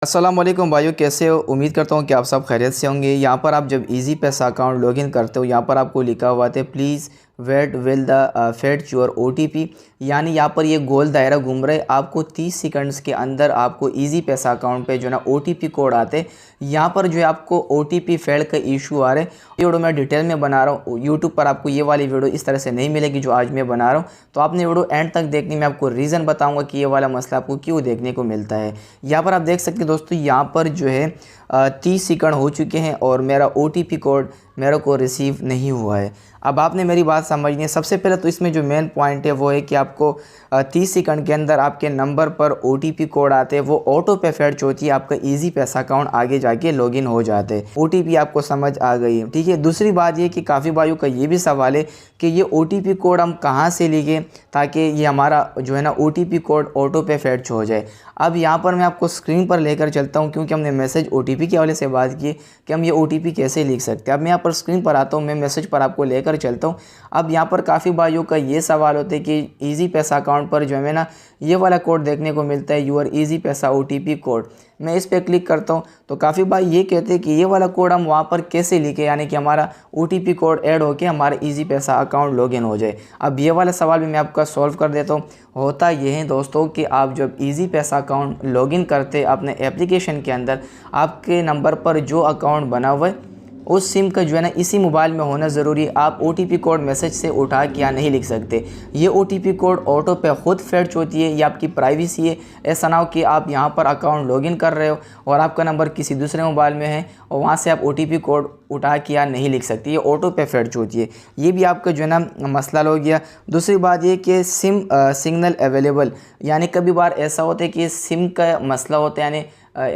अस्सलाम वालेकुम भाइयों, कैसे हो? उम्मीद करता हूँ कि आप सब खैरियत से होंगे। यहाँ पर आप जब इजी पैसा अकाउंट लॉगिन करते हो, यहाँ पर आपको लिखा हुआ है please wait will the fate your OTP. यानी यहाँ पर ये गोल दायरा घूम रहा है। आपको 30 सेकंड्स के अंदर आपको इजी पैसा अकाउंट पे जो है ना ओटीपी कोड आते। यहाँ पर जो है आपको ओटीपी फेड का इशू आ रहा है। ये वीडियो मैं डिटेल में बना रहा हूँ। यूट्यूब पर आपको ये वाली वीडियो इस तरह से नहीं मिलेगी जो आज मैं बना रहा हूँ। तो आपने वीडियो एंड तक देखनी, मैं आपको रीज़न बताऊँगा कि ये वाला मसला आपको क्यों देखने को मिलता है। यहाँ पर आप देख सकते हैं दोस्तों, यहाँ पर जो है 30 सेकंड हो चुके हैं और मेरा ओटीपी कोड मेरे को रिसीव नहीं हुआ है। अब आपने मेरी बात समझनी है। सबसे पहले तो इसमें जो मेन पॉइंट है वो है कि आपको 30 सेकंड के अंदर आपके नंबर पर ओटीपी कोड आते हैं, वो ऑटो पे फेच होती है, आपका इजी पैसा अकाउंट आगे जाके लॉगिन हो जाते हैं। ओटीपी आपको समझ आ गई है, ठीक है। दूसरी बात ये कि काफ़ी भाइयों का ये भी सवाल है कि ये ओटीपी कोड हम कहाँ से लिखें ताकि ये हमारा जो है ना ओटीपी कोड ऑटो पे फेच हो जाए। अब यहाँ पर मैं आपको स्क्रीन पर लेकर चलता हूँ, क्योंकि हमने मैसेज ओटीपी के हवाले से बात की कि हम ये ओटीपी कैसे लिख सकते हैं। अब मैं यहाँ पर स्क्रीन पर आता हूँ, मैं मैसेज पर आपको लेकर चलता हूँ। अब यहाँ पर काफ़ी भाइयों का ये सवाल होता है कि इजी पैसा अकाउंट पर जो है ना ये वाला कोड देखने को मिलता है, यूर इजी पैसा ओटीपी कोड। मैं इस पर क्लिक करता हूँ तो काफ़ी भाई ये कहते हैं कि ये वाला कोड हम वहाँ पर कैसे लिखें, यानी कि हमारा ओटीपी कोड ऐड होके हमारा इजी पैसा अकाउंट लॉगिन हो जाए। अब ये वाला सवाल भी मैं आपका सॉल्व कर देता हूँ। होता ये है दोस्तों कि आप जब इजी पैसा अकाउंट लॉगिन करते अपने एप्लीकेशन के अंदर, आपके नंबर पर जो अकाउंट बना हुआ है उस सिम का जो है ना इसी मोबाइल में होना ज़रूरी है। आप ओटीपी कोड मैसेज से उठा के यहाँ नहीं लिख सकते। ये ओटीपी कोड ऑटो पे खुद फेच होती है, ये आपकी प्राइवेसी है। ऐसा ना हो कि आप यहाँ पर अकाउंट लॉगिन कर रहे हो और आपका नंबर किसी दूसरे मोबाइल में है और वहाँ से आप ओटीपी कोड उठा के यहाँ नहीं लिख सकती। ये ऑटो पे फेच होती है। ये भी आपका जो है ना मसला हो गया। दूसरी बात ये कि सिम सिग्नल अवेलेबल, यानी कभी बार ऐसा होता है कि सिम का मसला होता है, यानी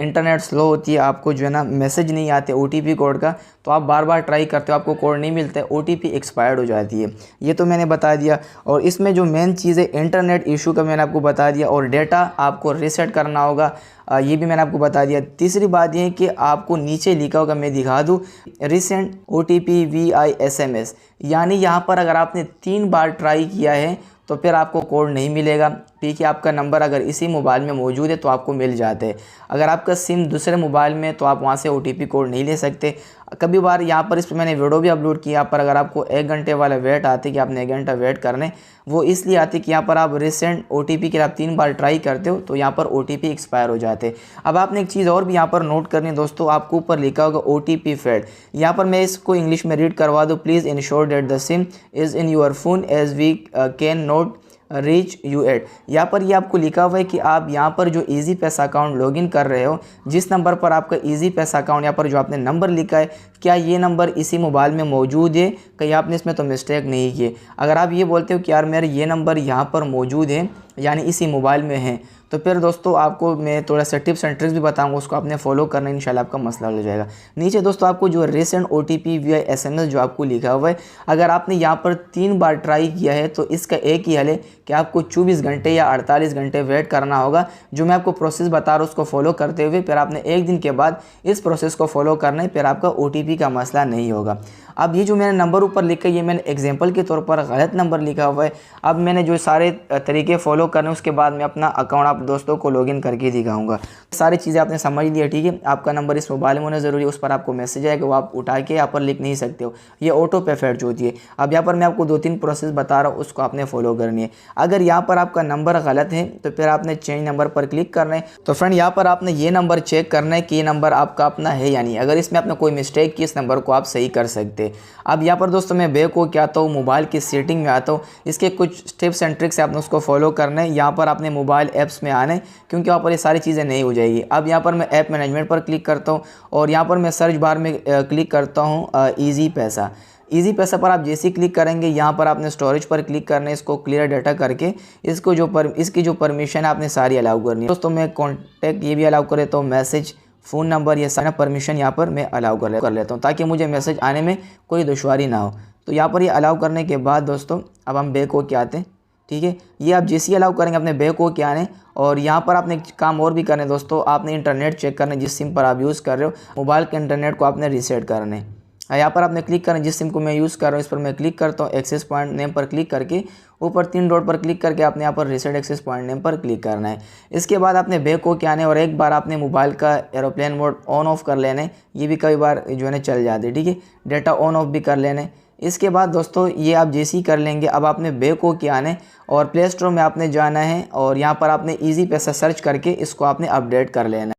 इंटरनेट स्लो होती है, आपको जो है ना मैसेज नहीं आते ओटीपी कोड का, तो आप बार बार ट्राई करते हो, आपको कोड नहीं मिलता है, ओटीपी एक्सपायर्ड हो जाती है। ये तो मैंने बता दिया। और इसमें जो मेन चीज़ है इंटरनेट इशू का मैंने आपको बता दिया, और डेटा आपको रीसेट करना होगा, ये भी मैंने आपको बता दिया। तीसरी बात ये है कि आपको नीचे लिखा होगा, मैं दिखा दूँ, रिसेंट ओटीपी VISMS, यानी यहाँ पर अगर आपने 3 बार ट्राई किया है तो फिर आपको कोड नहीं मिलेगा, ठीक है। आपका नंबर अगर इसी मोबाइल में मौजूद है तो आपको मिल जाते हैं। अगर आपका सिम दूसरे मोबाइल में तो आप वहाँ से ओटीपी कोड नहीं ले सकते। कभी बार यहाँ पर इस पर मैंने वीडियो भी अपलोड किया, पर अगर आपको 1 घंटे वाला वेट आते कि आपने 1 घंटा वेट करने, वो इसलिए आती कि यहाँ पर आप रिसेंट ओटीपी के लिए आप 3 बार ट्राई करते हो तो यहाँ पर ओटीपी एक्सपायर हो जाते। अब आपने एक चीज़ और भी यहाँ पर नोट करनी है दोस्तों, आपको ऊपर लिखा होगा ओटीपी फेड। यहाँ पर मैं इसको इंग्लिश में रीड करवा दूँ, please ensure that the SIM is in your phone as we can not reach you at. यहाँ पर ये आपको लिखा हुआ है कि आप यहाँ पर जो इजी पैसा अकाउंट लॉगिन कर रहे हो, जिस नंबर पर आपका इजी पैसा अकाउंट, यहाँ पर जो आपने नंबर लिखा है, क्या ये नंबर इसी मोबाइल में मौजूद है, कहीं आपने इसमें तो मिस्टेक नहीं की। अगर आप ये बोलते हो कि यार मेरा ये नंबर यहाँ पर मौजूद है, यानी इसी मोबाइल में है, तो फिर दोस्तों आपको मैं थोड़ा सा टिप्स एंड ट्रिक्स भी बताऊंगा, उसको आपने फॉलो करना, इंशाल्लाह आपका मसला हो जाएगा। नीचे दोस्तों आपको जो रिसेंट ओटीपी VISMS जो आपको लिखा हुआ है, अगर आपने यहाँ पर 3 बार ट्राई किया है तो इसका एक ही हल है कि आपको 24 घंटे या 48 घंटे वेट करना होगा। जो मैं आपको प्रोसेस बता रहा हूँ उसको फॉलो करते हुए फिर आपने 1 दिन के बाद इस प्रोसेस को फॉलो करना है, फिर आपका ओटीपी का मसला नहीं होगा। अब ये जो मैंने नंबर ऊपर लिखा है, ये मैंने एग्जांपल के तौर पर गलत नंबर लिखा हुआ है। अब मैंने जो सारे तरीके फॉलो करने उसके बाद मैं अपना अकाउंट आप दोस्तों को लॉगिन करके दिखाऊंगा। सारी चीज़ें आपने समझ लिया, ठीक है। आपका नंबर इस मोबाइल में होना ज़रूरी है, उस पर आपको मैसेज आएगा, वो आप उठा के यहाँ पर लिख नहीं सकते हो, ये ऑटो पे फेच होती है। अब यहाँ पर मैं आपको 2-3 प्रोसेस बता रहा हूँ, उसको आपने फॉलो करनी है। अगर यहाँ पर आपका नंबर गलत है तो फिर आपने चेंज नंबर पर क्लिक करना है। तो फ्रेंड यहाँ पर आपने ये नंबर चेक करना है कि ये नंबर आपका अपना है या नहीं। अगर इसमें आपने कोई मिस्टेक की, इस नंबर को आप सही कर सकते। अब यहाँ पर दोस्तों मैं बैक हो के आता हूँ, मोबाइल की सेटिंग में आता हूँ। इसके कुछ टिप्स एंड ट्रिक्स आपने उसको फॉलो करना है। यहाँ पर आपने मोबाइल ऐप्स में आना है, क्योंकि वहाँ पर ये सारी चीज़ें नहीं हो जाएगी। अब यहाँ पर मैं ऐप मैनेजमेंट पर क्लिक करता हूँ और यहाँ पर मैं सर्च बार में क्लिक करता हूँ इजी पैसा। इजी पैसा पर आप जैसे ही क्लिक करेंगे, यहाँ पर आपने स्टोरेज पर क्लिक करना है, इसको क्लियर डाटा करके इसको इसकी जो परमिशन है आपने सारी अलाउ करनी है। दोस्तों मैं कॉन्टैक्ट ये भी अलाउ कर देता हूँ, मैसेज, फ़ोन नंबर, ये सारा परमिशन यहाँ पर मैं अलाउ कर लेता हूँ ताकि मुझे मैसेज आने में कोई दुश्वारी ना हो। तो यहाँ पर ये अलाउ करने के बाद दोस्तों अब हम बैक हो के आते हैं, ठीक है। ये आप जैसे ही अलाउ करेंगे अपने बैक हो के आने, और यहाँ पर आपने काम और भी करना है दोस्तों, आपने इंटरनेट चेक करना है, जिस सिम पर आप यूज़ कर रहे हो मोबाइल के इंटरनेट को आपने रीसेट करना है। यहाँ पर आपने क्लिक करना, जिस सिम को मैं यूज़ कर रहा हूँ इस पर मैं क्लिक करता हूँ। एक्सेस पॉइंट नेम पर क्लिक करके ऊपर 3 डॉट पर क्लिक करके आपने यहाँ पर रीसेट एक्सेस पॉइंट नेम पर क्लिक करना है। इसके बाद आपने बैक हो के आने और एक बार आपने मोबाइल का एरोप्लेन मोड ऑन ऑफ कर लेना है। ये भी कई बार जो है ना चल जाते हैं, ठीक है। डाटा ऑन ऑफ भी कर लेना है। इसके बाद दोस्तों ये आप जैसे ही कर लेंगे, अब आपने बैक हो के आने और प्ले स्टोर में आपने जाना है और यहाँ पर आपने ईजी पैसा सर्च करके इसको आपने अपडेट कर लेना है।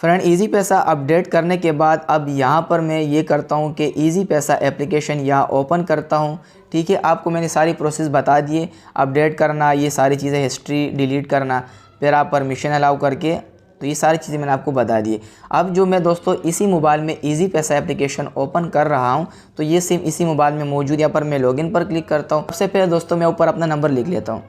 फ्रेंड ईजी पैसा अपडेट करने के बाद अब यहाँ पर मैं ये करता हूँ कि ईजी पैसा एप्लीकेशन यहाँ ओपन करता हूँ, ठीक है। आपको मैंने सारी प्रोसेस बता दिए, अपडेट करना, ये सारी चीज़ें, हिस्ट्री डिलीट करना, फिर आप परमिशन अलाउ करके, तो ये सारी चीज़ें मैंने आपको बता दी। अब जो मैं दोस्तों इसी मोबाइल में ईजी पैसा एप्लीकेशन ओपन कर रहा हूँ, तो ये सिम इसी मोबाइल में मौजूद। यहाँ पर मैं लॉगिन पर क्लिक करता हूँ। सबसे पहले दोस्तों मैं ऊपर अपना नंबर लिख लेता हूँ।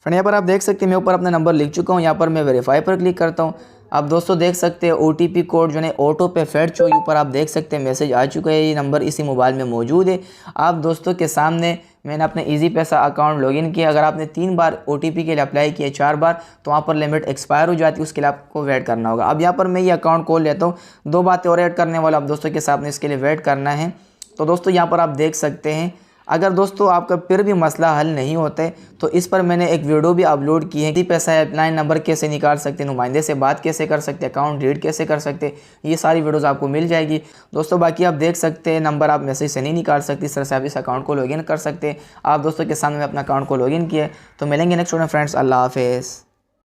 फ्रेंड यहाँ पर आप देख सकते हैं मैं ऊपर अपना नंबर लिख चुका हूँ। यहाँ पर मैं वेरीफाई पर क्लिक करता हूँ। अब दोस्तों देख सकते हैं OTP कोड जो है ऑटो पे फेच हो, ऊपर आप देख सकते हैं मैसेज आ चुका है। ये नंबर इसी मोबाइल में मौजूद है। आप दोस्तों के सामने मैंने अपने ईजी पैसा अकाउंट लॉगिन किया। अगर आपने 3 बार OTP के लिए अप्लाई किया, 4 बार, तो वहाँ पर लिमिट एक्सपायर हो जाती है, उसके लिए आपको वेट करना होगा। अब यहाँ पर मैं ये अकाउंट खोल लेता हूँ। 2 बातें और ऐड करने वाला आप दोस्तों के सामने, इसके लिए वेट करना है। तो दोस्तों यहाँ पर आप देख सकते हैं, अगर दोस्तों आपका फिर भी मसला हल नहीं होता तो इस पर मैंने एक वीडियो भी अपलोड की है कि पैसा हेल्पलाइन नंबर कैसे निकाल सकते, नुमाइंदे से बात कैसे कर सकते, अकाउंट डिलीट कैसे कर सकते, ये सारी वीडियोस आपको मिल जाएगी दोस्तों। बाकी आप देख सकते हैं नंबर आप मैसेज से नहीं निकाल सकते, इस तरह से आप इस अकाउंट को लॉगिन कर सकते हैं। आप दोस्तों के सामने अपना अकाउंट को लॉगिन किया। तो मिलेंगे नेक्स्ट वीडियो में फ्रेंड्स। अल्लाह हाफिज़।